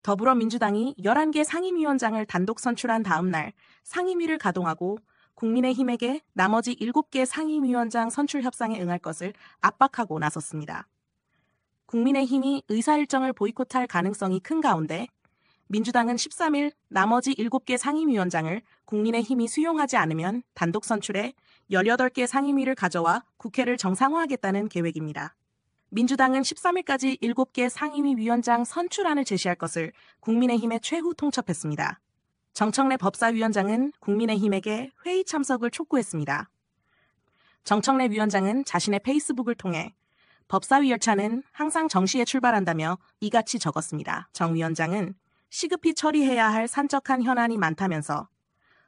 더불어민주당이 11개 상임위원장을 단독 선출한 다음 날 상임위를 가동하고 국민의힘에게 나머지 7개 상임위원장 선출 협상에 응할 것을 압박하고 나섰습니다. 국민의힘이 의사일정을 보이콧할 가능성이 큰 가운데 민주당은 13일 나머지 7개 상임위원장을 국민의힘이 수용하지 않으면 단독 선출해 18개 상임위를 가져와 국회를 정상화하겠다는 계획입니다. 민주당은 13일까지 7개 상임위 위원장 선출안을 제시할 것을 국민의힘에 최후 통첩했습니다. 정청래 법사위원장은 국민의힘에게 회의 참석을 촉구했습니다. 정청래 위원장은 자신의 페이스북을 통해 법사위 열차는 항상 정시에 출발한다며 이같이 적었습니다. 정 위원장은 시급히 처리해야 할 산적한 현안이 많다면서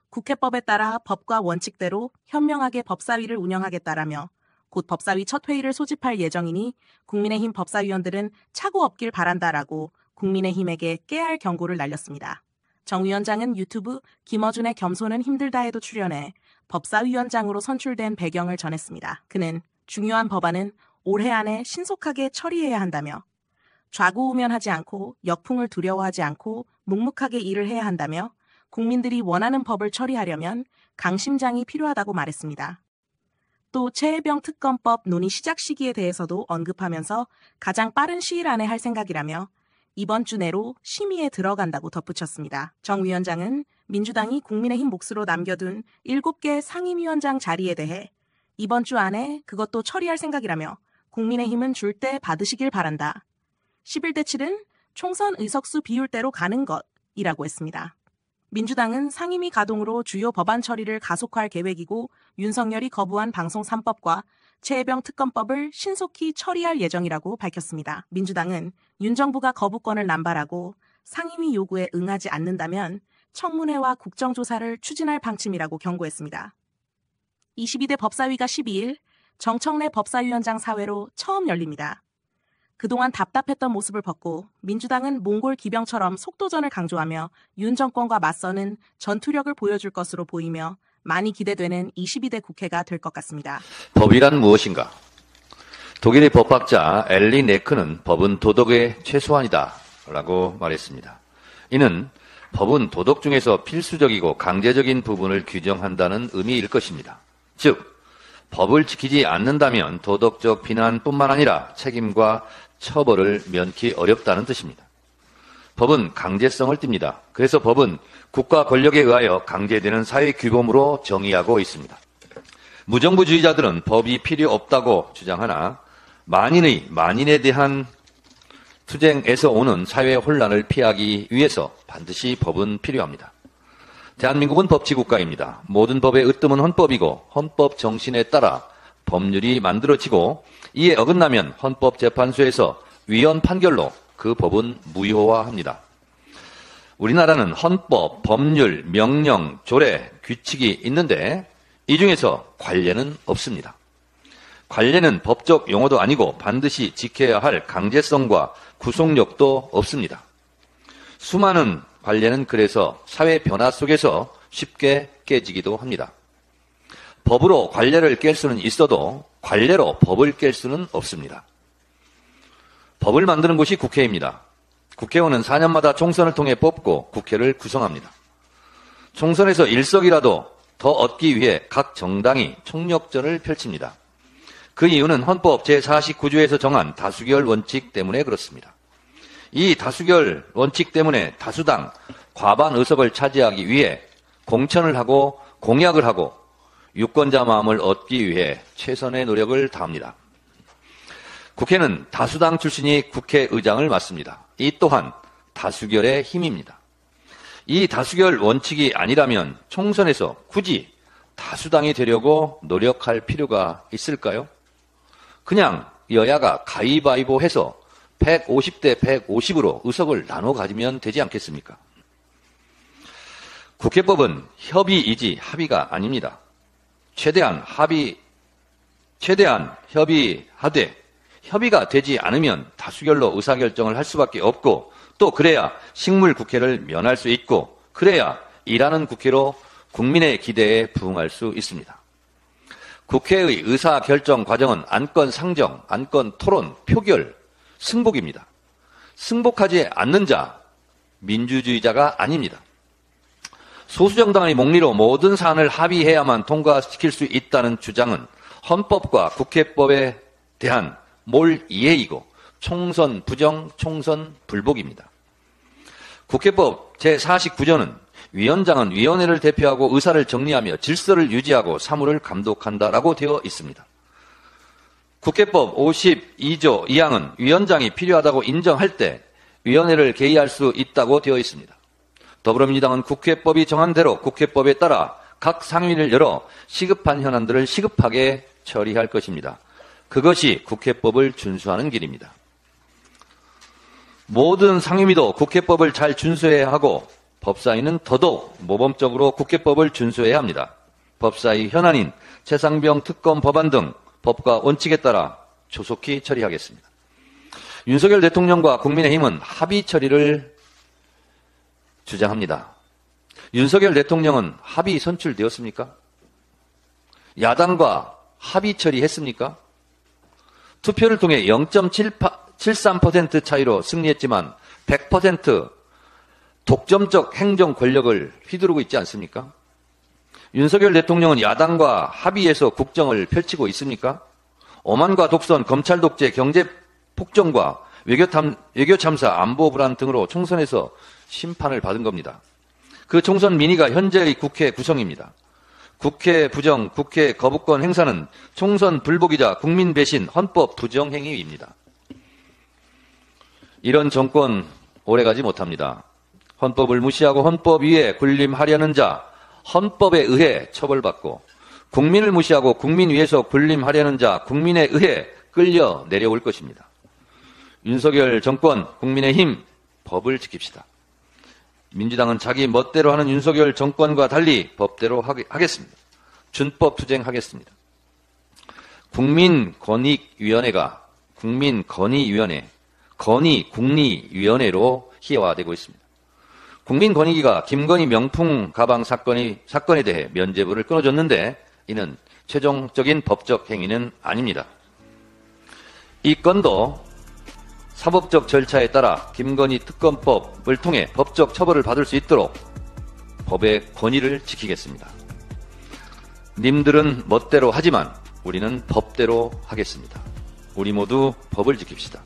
국회법에 따라 법과 원칙대로 현명하게 법사위를 운영하겠다라며 곧 법사위 첫 회의를 소집할 예정이니 국민의힘 법사위원들은 착오 없길 바란다라고 국민의힘에게 깨알 경고를 날렸습니다. 정 위원장은 유튜브 김어준의 겸손은 힘들다에도 출연해 법사위원장으로 선출된 배경을 전했습니다. 그는 중요한 법안은 올해 안에 신속하게 처리해야 한다며 좌고우면하지 않고 역풍을 두려워하지 않고 묵묵하게 일을 해야 한다며 국민들이 원하는 법을 처리하려면 강심장이 필요하다고 말했습니다. 또 최혜병 특검법 논의 시작 시기에 대해서도 언급하면서 가장 빠른 시일 안에 할 생각이라며 이번 주 내로 심의에 들어간다고 덧붙였습니다. 정 위원장은 민주당이 국민의힘 몫으로 남겨둔 7개 상임위원장 자리에 대해 이번 주 안에 그것도 처리할 생각이라며 국민의힘은 줄 때 받으시길 바란다. 11대 7은 총선 의석수 비율대로 가는 것이라고 했습니다. 민주당은 상임위 가동으로 주요 법안 처리를 가속화할 계획이고 윤석열이 거부한 방송 3법과 최혜병 특검법을 신속히 처리할 예정이라고 밝혔습니다. 민주당은 윤 정부가 거부권을 남발하고 상임위 요구에 응하지 않는다면 청문회와 국정조사를 추진할 방침이라고 경고했습니다. 22대 법사위가 12일 정청래 법사위원장 사회로 처음 열립니다. 그동안 답답했던 모습을 벗고 민주당은 몽골 기병처럼 속도전을 강조하며 윤 정권과 맞서는 전투력을 보여줄 것으로 보이며 많이 기대되는 22대 국회가 될 것 같습니다. 법이란 무엇인가? 독일의 법학자 엘리 네크는 법은 도덕의 최소한이다 라고 말했습니다. 이는 법은 도덕 중에서 필수적이고 강제적인 부분을 규정한다는 의미일 것입니다. 즉, 법을 지키지 않는다면 도덕적 비난뿐만 아니라 책임과 처벌을 면키 어렵다는 뜻입니다. 법은 강제성을 띱니다. 그래서 법은 국가 권력에 의하여 강제되는 사회 규범으로 정의하고 있습니다. 무정부주의자들은 법이 필요 없다고 주장하나 만인에 대한 투쟁에서 오는 사회 혼란을 피하기 위해서 반드시 법은 필요합니다. 대한민국은 법치국가입니다. 모든 법의 으뜸은 헌법이고 헌법 정신에 따라 법률이 만들어지고 이에 어긋나면 헌법재판소에서 위헌 판결로 그 법은 무효화합니다. 우리나라는 헌법, 법률, 명령, 조례, 규칙이 있는데 이 중에서 관례는 없습니다. 관례는 법적 용어도 아니고 반드시 지켜야 할 강제성과 구속력도 없습니다. 수많은 관례는 그래서 사회 변화 속에서 쉽게 깨지기도 합니다. 법으로 관례를 깰 수는 있어도 관례로 법을 깰 수는 없습니다. 법을 만드는 곳이 국회입니다. 국회의원은 4년마다 총선을 통해 뽑고 국회를 구성합니다. 총선에서 일석이라도 더 얻기 위해 각 정당이 총력전을 펼칩니다. 그 이유는 헌법 제49조에서 정한 다수결 원칙 때문에 그렇습니다. 이 다수결 원칙 때문에 다수당 과반 의석을 차지하기 위해 공천을 하고 공약을 하고 유권자 마음을 얻기 위해 최선의 노력을 다합니다. 국회는 다수당 출신이 국회의장을 맡습니다. 이 또한 다수결의 힘입니다. 이 다수결 원칙이 아니라면 총선에서 굳이 다수당이 되려고 노력할 필요가 있을까요? 그냥 여야가 가위바위보 해서 150대 150으로 의석을 나눠 가지면 되지 않겠습니까? 국회법은 협의이지 합의가 아닙니다. 최대한 협의하되 협의가 되지 않으면 다수결로 의사결정을 할 수밖에 없고 또 그래야 식물 국회를 면할 수 있고 그래야 일하는 국회로 국민의 기대에 부응할 수 있습니다. 국회의 의사결정 과정은 안건 상정, 안건 토론, 표결, 승복입니다. 승복하지 않는 자, 민주주의자가 아닙니다. 소수정당의 목리로 모든 사안을 합의해야만 통과시킬 수 있다는 주장은 헌법과 국회법에 대한 몰이해이고 총선 부정, 총선 불복입니다. 국회법 제49조는 위원장은 위원회를 대표하고 의사를 정리하며 질서를 유지하고 사무를 감독한다라고 되어 있습니다. 국회법 52조 2항은 위원장이 필요하다고 인정할 때 위원회를 개의할 수 있다고 되어 있습니다. 더불어민주당은 국회법이 정한 대로 국회법에 따라 각 상임위를 열어 시급한 현안들을 시급하게 처리할 것입니다. 그것이 국회법을 준수하는 길입니다. 모든 상임위도 국회법을 잘 준수해야 하고 법사위는 더더욱 모범적으로 국회법을 준수해야 합니다. 법사위 현안인 최상병 특검 법안 등 법과 원칙에 따라 조속히 처리하겠습니다. 윤석열 대통령과 국민의힘은 합의 처리를 주장합니다. 윤석열 대통령은 합의 선출되었습니까? 야당과 합의 처리했습니까? 투표를 통해 0.73% 차이로 승리했지만 100% 독점적 행정 권력을 휘두르고 있지 않습니까? 윤석열 대통령은 야당과 합의해서 국정을 펼치고 있습니까? 오만과 독선, 검찰 독재, 경제 폭정과 외교 참사, 안보 불안 등으로 총선에서 심판을 받은 겁니다. 그 총선 민의가 현재의 국회 구성입니다. 국회 부정, 국회 거부권 행사는 총선 불복이자 국민 배신, 헌법 부정 행위입니다. 이런 정권 오래가지 못합니다. 헌법을 무시하고 헌법 위에 군림하려는 자, 헌법에 의해 처벌받고, 국민을 무시하고 국민 위에서 군림하려는 자, 국민에 의해 끌려 내려올 것입니다. 윤석열 정권, 국민의힘, 법을 지킵시다. 민주당은 자기 멋대로 하는 윤석열 정권과 달리 법대로 하겠습니다. 준법 투쟁하겠습니다. 국민권익위원회가 국민건의위원회, 건의국리위원회로 희화되고 있습니다. 국민권익위가 김건희 명품 가방 사건에 대해 면죄부를 끊어줬는데 이는 최종적인 법적 행위는 아닙니다. 이 건도 사법적 절차에 따라 김건희 특검법을 통해 법적 처벌을 받을 수 있도록 법의 권위를 지키겠습니다. 님들은 멋대로 하지만 우리는 법대로 하겠습니다. 우리 모두 법을 지킵시다.